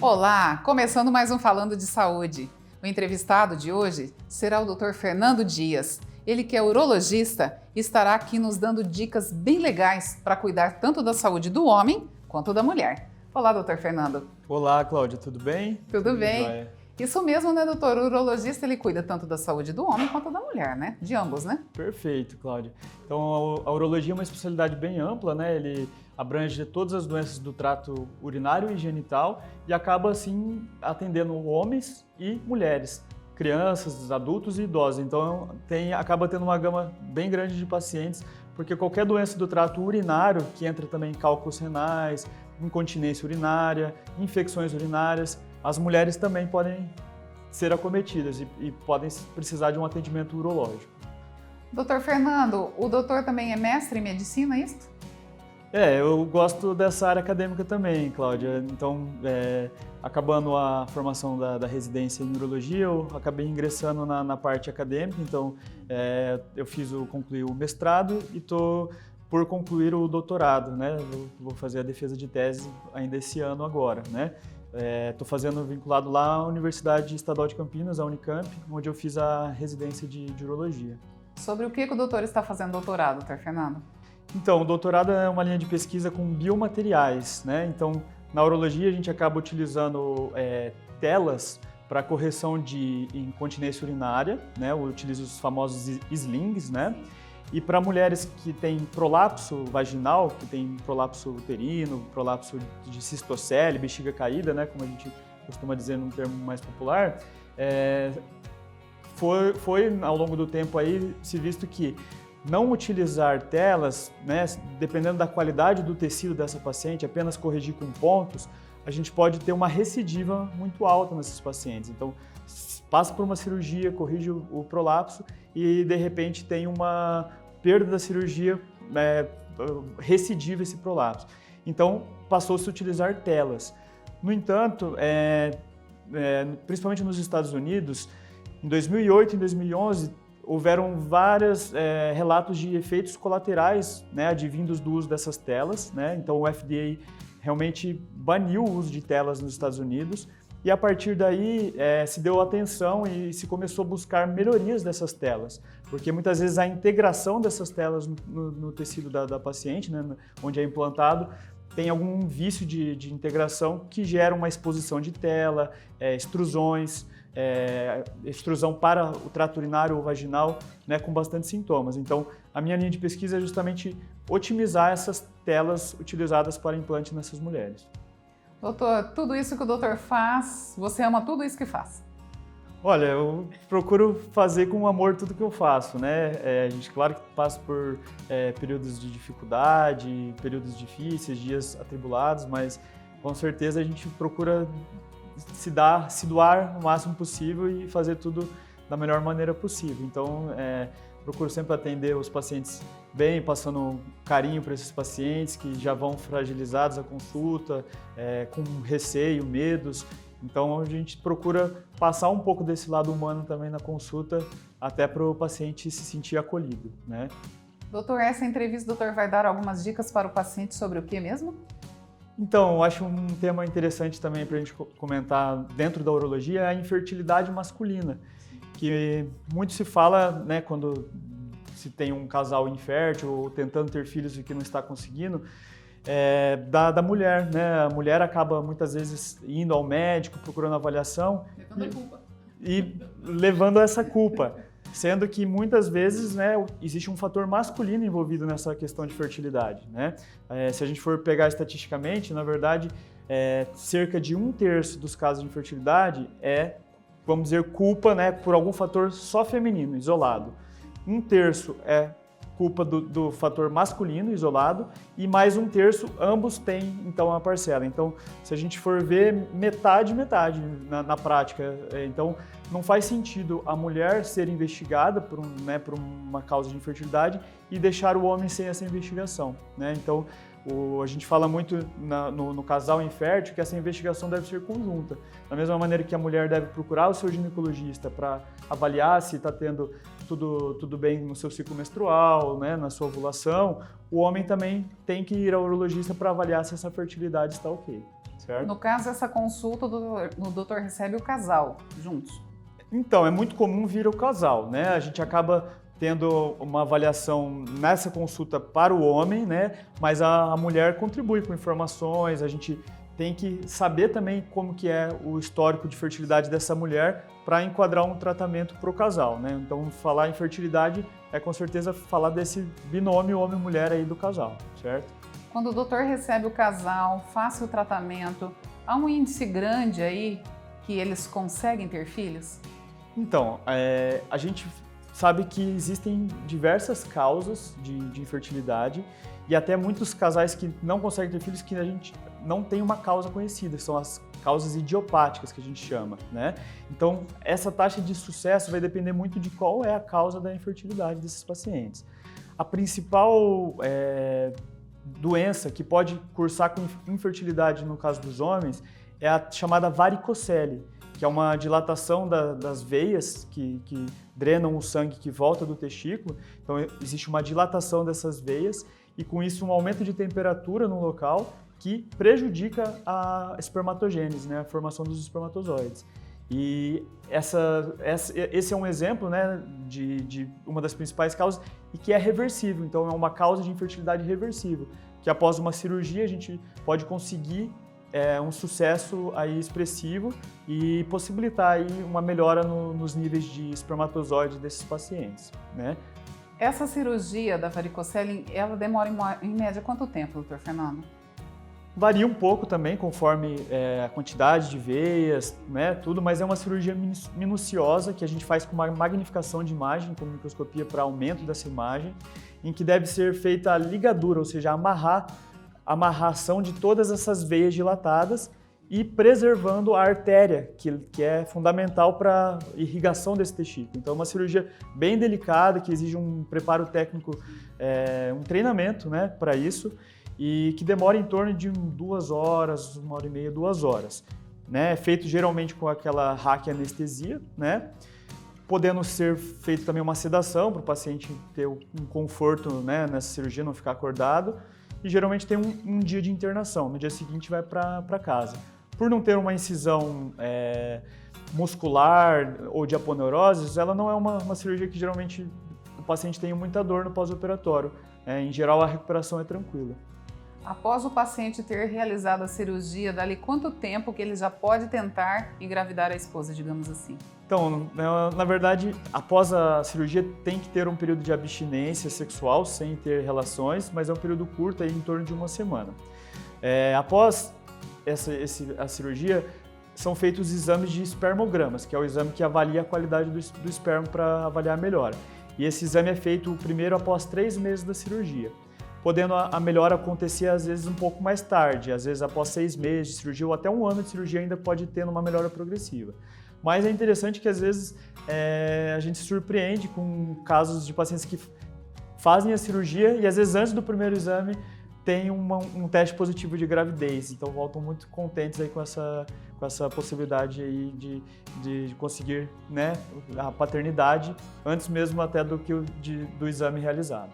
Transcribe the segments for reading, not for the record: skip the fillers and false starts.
Olá, começando mais um Falando de Saúde. O entrevistado de hoje será o Dr. Fernando Dias. Ele que é urologista e estará aqui nos dando dicas bem legais para cuidar tanto da saúde do homem quanto da mulher. Olá, Dr. Fernando. Olá, Cláudia, tudo bem? Tudo bem. Joia. Isso mesmo, né, doutor? O urologista, ele cuida tanto da saúde do homem quanto da mulher, né? De ambos, né? Perfeito, Cláudia. Então, a urologia é uma especialidade bem ampla, né? Ele abrange todas as doenças do trato urinário e genital e acaba, assim, atendendo homens e mulheres, crianças, adultos e idosos. Então, acaba tendo uma gama bem grande de pacientes, porque qualquer doença do trato urinário, que entra também em cálculos renais, incontinência urinária, infecções urinárias, as mulheres também podem ser acometidas e podem precisar de um atendimento urológico. Doutor Fernando, o doutor também é mestre em medicina, é isso? Eu gosto dessa área acadêmica também, Cláudia. Então, acabando a formação da residência em urologia, eu acabei ingressando na parte acadêmica. Então, eu concluí o mestrado e estou por concluir o doutorado, né? Eu vou fazer a defesa de tese ainda esse ano agora, né? Estou fazendo vinculado lá à Universidade Estadual de Campinas, a Unicamp, onde eu fiz a residência de urologia. Sobre o que o doutor está fazendo doutorado, doutor Fernando? Então, o doutorado é uma linha de pesquisa com biomateriais, né? Então, na urologia a gente acaba utilizando telas para correção de incontinência urinária, né? Eu utilizo os famosos slings, né? E para mulheres que têm prolapso vaginal, que tem prolapso uterino, prolapso de cistocele, bexiga caída, né, como a gente costuma dizer num termo mais popular, foi ao longo do tempo aí se visto que não utilizar telas, né, dependendo da qualidade do tecido dessa paciente, apenas corrigir com pontos, a gente pode ter uma recidiva muito alta nesses pacientes. Então, passa por uma cirurgia, corrige o prolapso e, de repente, tem uma perda da cirurgia, recidiva esse prolapso. Então, passou-se a utilizar telas. No entanto, principalmente nos Estados Unidos, em 2008 e 2011, houveram vários relatos de efeitos colaterais, né, advindos do uso dessas telas, né? Então, o FDA realmente baniu o uso de telas nos Estados Unidos. E a partir daí se deu atenção e se começou a buscar melhorias dessas telas, porque muitas vezes a integração dessas telas no tecido da paciente, né, onde é implantado, tem algum vício de integração que gera uma exposição de tela, extrusões, extrusão para o trato urinário ou vaginal, né, com bastante sintomas. Então, a minha linha de pesquisa é justamente otimizar essas telas utilizadas para implante nessas mulheres. Doutor, tudo isso que o doutor faz, você ama tudo isso que faz? Olha, eu procuro fazer com amor tudo que eu faço, né? A gente, claro que passa por períodos de dificuldade, períodos difíceis, dias atribulados, mas com certeza a gente procura se doar o máximo possível e fazer tudo da melhor maneira possível. Então, procuro sempre atender os pacientes bem, passando carinho para esses pacientes que já vão fragilizados à consulta, com receio, medos. Então, a gente procura passar um pouco desse lado humano também na consulta, até para o paciente se sentir acolhido, né? Doutor, essa entrevista, o doutor vai dar algumas dicas para o paciente sobre o que mesmo? Então, eu acho um tema interessante também para a gente comentar dentro da urologia, é a infertilidade masculina, que muito se fala, né, quando se tem um casal infértil ou tentando ter filhos e que não está conseguindo, da mulher, né? A mulher acaba muitas vezes indo ao médico, procurando avaliação e levando essa culpa, sendo que muitas vezes, né, existe um fator masculino envolvido nessa questão de fertilidade, né? Se a gente for pegar estatisticamente, na verdade, cerca de 1/3 dos casos de infertilidade vamos dizer, culpa, né, por algum fator só feminino, isolado. 1/3 é culpa do fator masculino, isolado, e mais 1/3, ambos têm, então, a parcela. Então, se a gente for ver, metade na prática. Então, não faz sentido a mulher ser investigada por uma causa de infertilidade e deixar o homem sem essa investigação, né? Então, A gente fala muito no casal infértil que essa investigação deve ser conjunta. Da mesma maneira que a mulher deve procurar o seu ginecologista para avaliar se está tendo tudo bem no seu ciclo menstrual, né, na sua ovulação, o homem também tem que ir ao urologista para avaliar se essa fertilidade está ok, certo? No caso, essa consulta, o doutor recebe o casal juntos? Então, é muito comum vir o casal, né? A gente acaba tendo uma avaliação nessa consulta para o homem, né? Mas a mulher contribui com informações, a gente tem que saber também como que é o histórico de fertilidade dessa mulher para enquadrar um tratamento para o casal, né? Então, falar em fertilidade é com certeza falar desse binômio homem-mulher aí do casal, certo? Quando o doutor recebe o casal, faz o tratamento, há um índice grande aí que eles conseguem ter filhos? Então, a gente sabe que existem diversas causas de infertilidade e até muitos casais que não conseguem ter filhos que a gente não tem uma causa conhecida, são as causas idiopáticas que a gente chama, né? Então, essa taxa de sucesso vai depender muito de qual é a causa da infertilidade desses pacientes. A principal doença que pode cursar com infertilidade no caso dos homens é a chamada varicocele, que é uma dilatação das veias que drenam o sangue que volta do testículo. Então, existe uma dilatação dessas veias e, com isso, um aumento de temperatura no local que prejudica a espermatogênese, né, a formação dos espermatozoides. E esse é um exemplo, né, de uma das principais causas e que é reversível. Então, é uma causa de infertilidade reversível, que após uma cirurgia a gente pode conseguir um sucesso aí expressivo e possibilitar aí uma melhora nos níveis de espermatozoide desses pacientes, né? Essa cirurgia da varicocele, ela demora em média quanto tempo, doutor Fernando? Varia um pouco também conforme a quantidade de veias, né, tudo, mas é uma cirurgia minuciosa que a gente faz com uma magnificação de imagem, com microscopia para aumento dessa imagem, em que deve ser feita a ligadura, ou seja, a amarração de todas essas veias dilatadas e preservando a artéria, que é fundamental para a irrigação desse testículo. Então, é uma cirurgia bem delicada, que exige um preparo técnico, um treinamento, né, para isso, e que demora em torno de 2 horas, 1h30, 2 horas. Né? É feito geralmente com aquela raquianestesia, né? Podendo ser feito também uma sedação para o paciente ter um conforto, né, nessa cirurgia, não ficar acordado. E geralmente tem um dia de internação, no dia seguinte vai para casa. Por não ter uma incisão muscular ou de aponeurose, ela não é uma cirurgia que geralmente o paciente tem muita dor no pós-operatório. Em geral, a recuperação é tranquila. Após o paciente ter realizado a cirurgia, dali quanto tempo que ele já pode tentar engravidar a esposa, digamos assim? Então, na verdade, após a cirurgia tem que ter um período de abstinência sexual sem ter relações, mas é um período curto, aí, em torno de 1 semana. Após a cirurgia, são feitos exames de espermogramas, que é o exame que avalia a qualidade do esperma para avaliar a melhora. E esse exame é feito primeiro após 3 meses da cirurgia, podendo a melhora acontecer às vezes um pouco mais tarde, às vezes após 6 meses de cirurgia ou até 1 ano de cirurgia ainda pode ter uma melhora progressiva. Mas é interessante que às vezes a gente se surpreende com casos de pacientes que fazem a cirurgia e às vezes antes do primeiro exame tem um teste positivo de gravidez, então voltam muito contentes aí com essa possibilidade aí de conseguir, né, a paternidade antes mesmo até do exame realizado.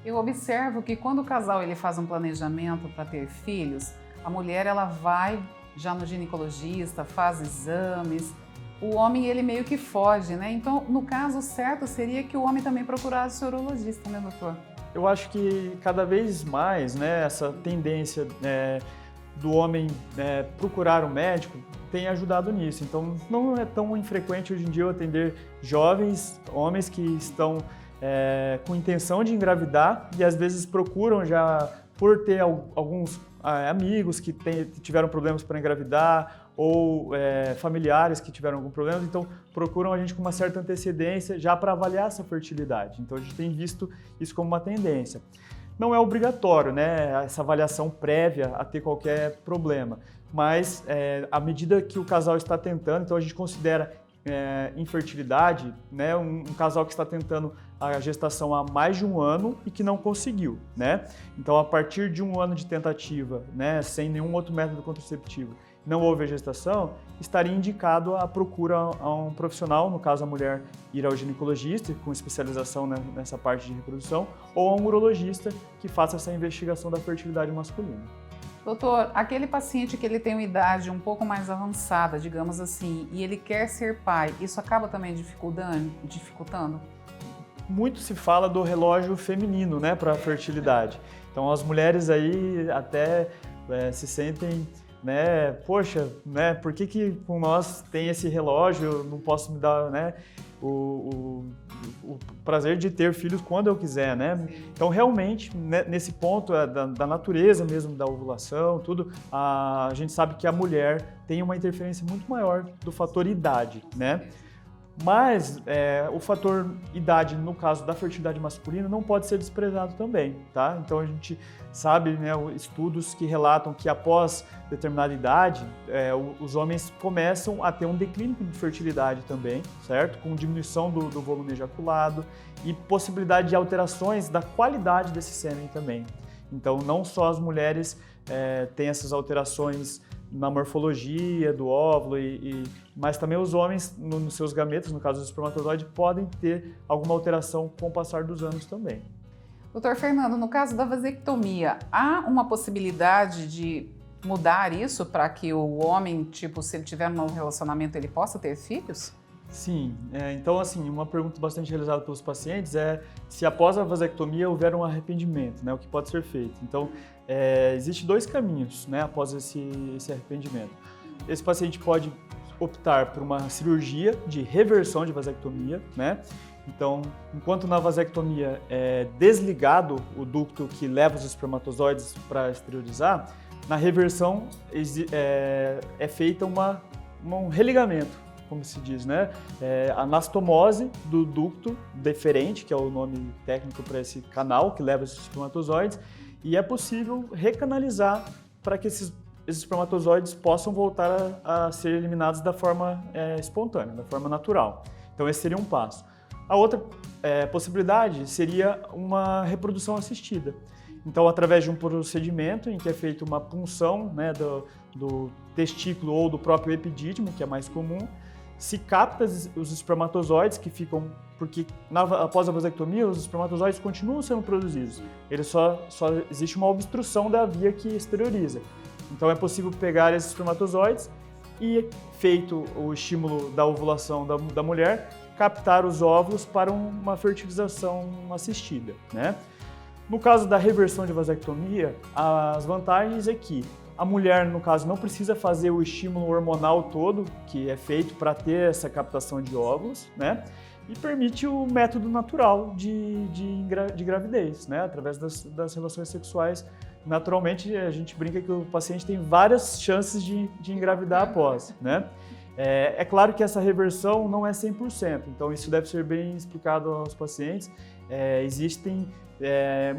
Eu observo que quando o casal ele faz um planejamento para ter filhos, a mulher ela vai já no ginecologista, faz exames, o homem ele meio que foge, né? Então, no caso certo seria que o homem também procurasse o urologista, né, doutor? Eu acho que cada vez mais, né, essa tendência do homem procurar um médico tem ajudado nisso. Então, não é tão infrequente hoje em dia eu atender jovens homens que estão com intenção de engravidar e às vezes procuram já por ter alguns amigos que tiveram problemas para engravidar ou familiares que tiveram algum problema, então procuram a gente com uma certa antecedência já para avaliar essa fertilidade. Então a gente tem visto isso como uma tendência. Não é obrigatório, né, essa avaliação prévia a ter qualquer problema, mas à medida que o casal está tentando, então a gente considera infertilidade, né, um casal que está tentando a gestação há mais de um ano e que não conseguiu, né? Então, a partir de um ano de tentativa, né, sem nenhum outro método contraceptivo, não houve a gestação, estaria indicado a procura a um profissional, no caso a mulher ir ao ginecologista com especialização nessa parte de reprodução, ou a um urologista que faça essa investigação da fertilidade masculina. Doutor, aquele paciente que ele tem uma idade um pouco mais avançada, digamos assim, e ele quer ser pai, isso acaba também dificultando? Muito se fala do relógio feminino, né, para a fertilidade. Então as mulheres aí até se sentem, né, poxa, né, por que com nós tem esse relógio, eu não posso me dar, né, o prazer de ter filhos quando eu quiser, né? Então, realmente, nesse ponto da natureza mesmo, da ovulação, tudo, a gente sabe que a mulher tem uma interferência muito maior do fator idade, né? Mas o fator idade, no caso da fertilidade masculina, não pode ser desprezado também, tá? Então a gente sabe, né, estudos que relatam que após determinada idade, os homens começam a ter um declínio de fertilidade também, certo? Com diminuição do volume ejaculado e possibilidade de alterações da qualidade desse sêmen também. Então não só as mulheres têm essas alterações na morfologia do óvulo, mas também os homens, nos seus gametas, no caso do espermatozoide, podem ter alguma alteração com o passar dos anos também. Doutor Fernando, no caso da vasectomia, há uma possibilidade de mudar isso para que o homem, tipo, se ele tiver um relacionamento, ele possa ter filhos? Sim, então assim, uma pergunta bastante realizada pelos pacientes é se após a vasectomia houver um arrependimento, né, o que pode ser feito. Então, existem dois caminhos, né, após esse arrependimento. Esse paciente pode optar por uma cirurgia de reversão de vasectomia, né? Então, enquanto na vasectomia é desligado o ducto que leva os espermatozoides para exteriorizar, na reversão é feita um religamento, como se diz, né? Anastomose do ducto deferente, que é o nome técnico para esse canal que leva esses espermatozoides, e é possível recanalizar para que esses espermatozoides possam voltar a ser eliminados da forma espontânea, da forma natural. Então esse seria um passo. A outra possibilidade seria uma reprodução assistida. Então, através de um procedimento em que é feita uma punção, né, do testículo ou do próprio epidídimo, que é mais comum, se capta os espermatozoides que ficam, porque após a vasectomia os espermatozoides continuam sendo produzidos, só existe uma obstrução da via que exterioriza. Então é possível pegar esses espermatozoides e, feito o estímulo da ovulação da mulher, captar os óvulos para uma fertilização assistida, né? No caso da reversão de vasectomia, as vantagens é que a mulher, no caso, não precisa fazer o estímulo hormonal todo, que é feito para ter essa captação de óvulos, né? E permite o método natural de gravidez, né? Através das relações sexuais. Naturalmente, a gente brinca que o paciente tem várias chances de engravidar após, né? É claro que essa reversão não é 100%, então isso deve ser bem explicado aos pacientes. Existem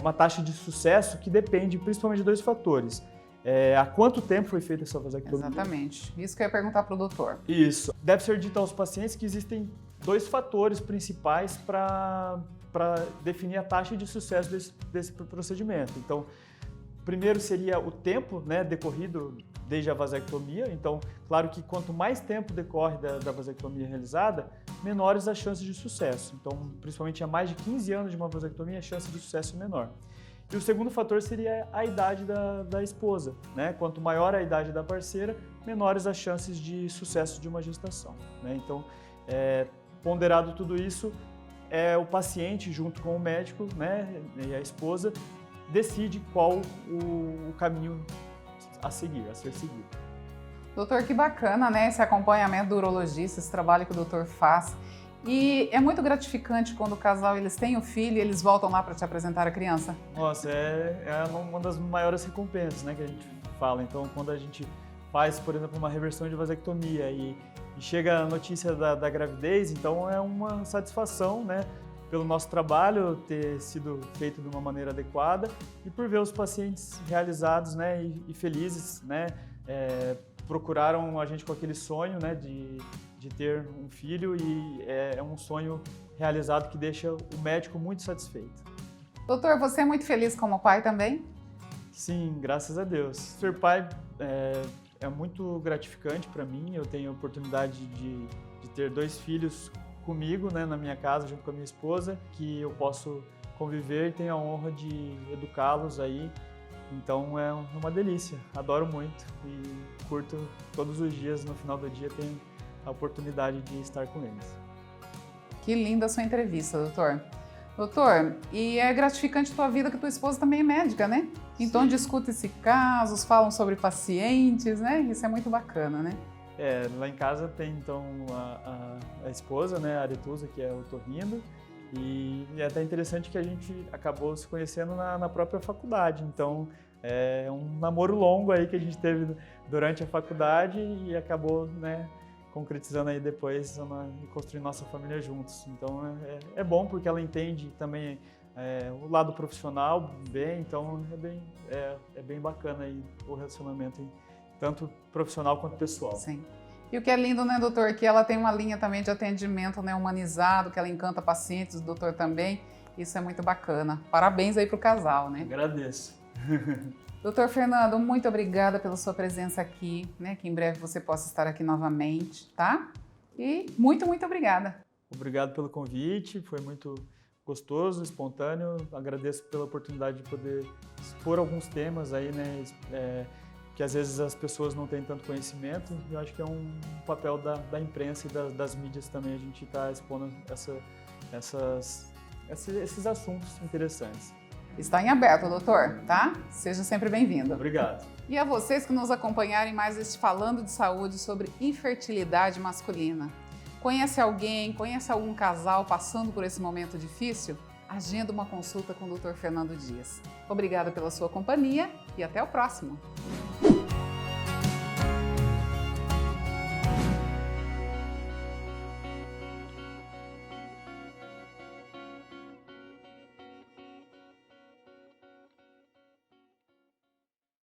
uma taxa de sucesso que depende principalmente de dois fatores. Há quanto tempo foi feita essa vasectomia? Exatamente. Isso que eu ia perguntar para o doutor. Isso. Deve ser dito aos pacientes que existem dois fatores principais para definir a taxa de sucesso desse procedimento. Então, primeiro seria o tempo, né, decorrido desde a vasectomia. Então, claro que quanto mais tempo decorre da vasectomia realizada, menores as chances de sucesso. Então, principalmente há mais de 15 anos de uma vasectomia, a chance de sucesso é menor. E o segundo fator seria a idade da esposa, né? Quanto maior a idade da parceira, menores as chances de sucesso de uma gestação, né? Então, ponderado tudo isso, o paciente, junto com o médico, né, e a esposa, decide qual o caminho a ser seguido. Doutor, que bacana, né, esse acompanhamento do urologista, esse trabalho que o doutor faz. E é muito gratificante quando o casal eles têm o filho e eles voltam lá para te apresentar a criança. Nossa, é uma das maiores recompensas, né, que a gente fala. Então, quando a gente faz, por exemplo, uma reversão de vasectomia e chega a notícia da gravidez, então é uma satisfação, né, pelo nosso trabalho ter sido feito de uma maneira adequada e por ver os pacientes realizados, né, e felizes, né, procuraram a gente com aquele sonho, né, de ter um filho e é um sonho realizado que deixa o médico muito satisfeito. Doutor, você é muito feliz como pai também? Sim, graças a Deus. Ser pai é muito gratificante para mim. Eu tenho a oportunidade de ter 2 filhos comigo, né, na minha casa, junto com a minha esposa, que eu posso conviver e tenho a honra de educá-los aí. Então é uma delícia, adoro muito e curto todos os dias, no final do dia tenho a oportunidade de estar com eles. Que linda a sua entrevista, doutor. Doutor, e é gratificante a tua vida que tua esposa também é médica, né? Então discute-se casos, falam sobre pacientes, né? Isso é muito bacana, né? Lá em casa tem então a esposa, né, a Aretusa, que é otorrino, e é até interessante que a gente acabou se conhecendo na própria faculdade, então é um namoro longo aí que a gente teve durante a faculdade e acabou, né, concretizando aí depois e construindo nossa família juntos. Então é bom porque ela entende também o lado profissional bem, então é bem bacana aí o relacionamento tanto profissional quanto pessoal. Sim. E o que é lindo, né, doutor, que ela tem uma linha também de atendimento, né, humanizado, que ela encanta pacientes, o doutor também. Isso é muito bacana. Parabéns aí pro casal, né? Agradeço. Doutor Fernando, muito obrigada pela sua presença aqui, né, que em breve você possa estar aqui novamente, tá? E muito, muito obrigada. Obrigado pelo convite, foi muito gostoso, espontâneo. Agradeço pela oportunidade de poder expor alguns temas aí, né, que às vezes as pessoas não têm tanto conhecimento, e eu acho que é um papel da imprensa e das mídias também a gente está expondo esses assuntos interessantes. Está em aberto, doutor, tá? Seja sempre bem-vindo. Obrigado. E a vocês que nos acompanharem mais este Falando de Saúde sobre infertilidade masculina. Conhece alguém, conhece algum casal passando por esse momento difícil? Agenda uma consulta com o Dr. Fernando Dias. Obrigada pela sua companhia e até o próximo.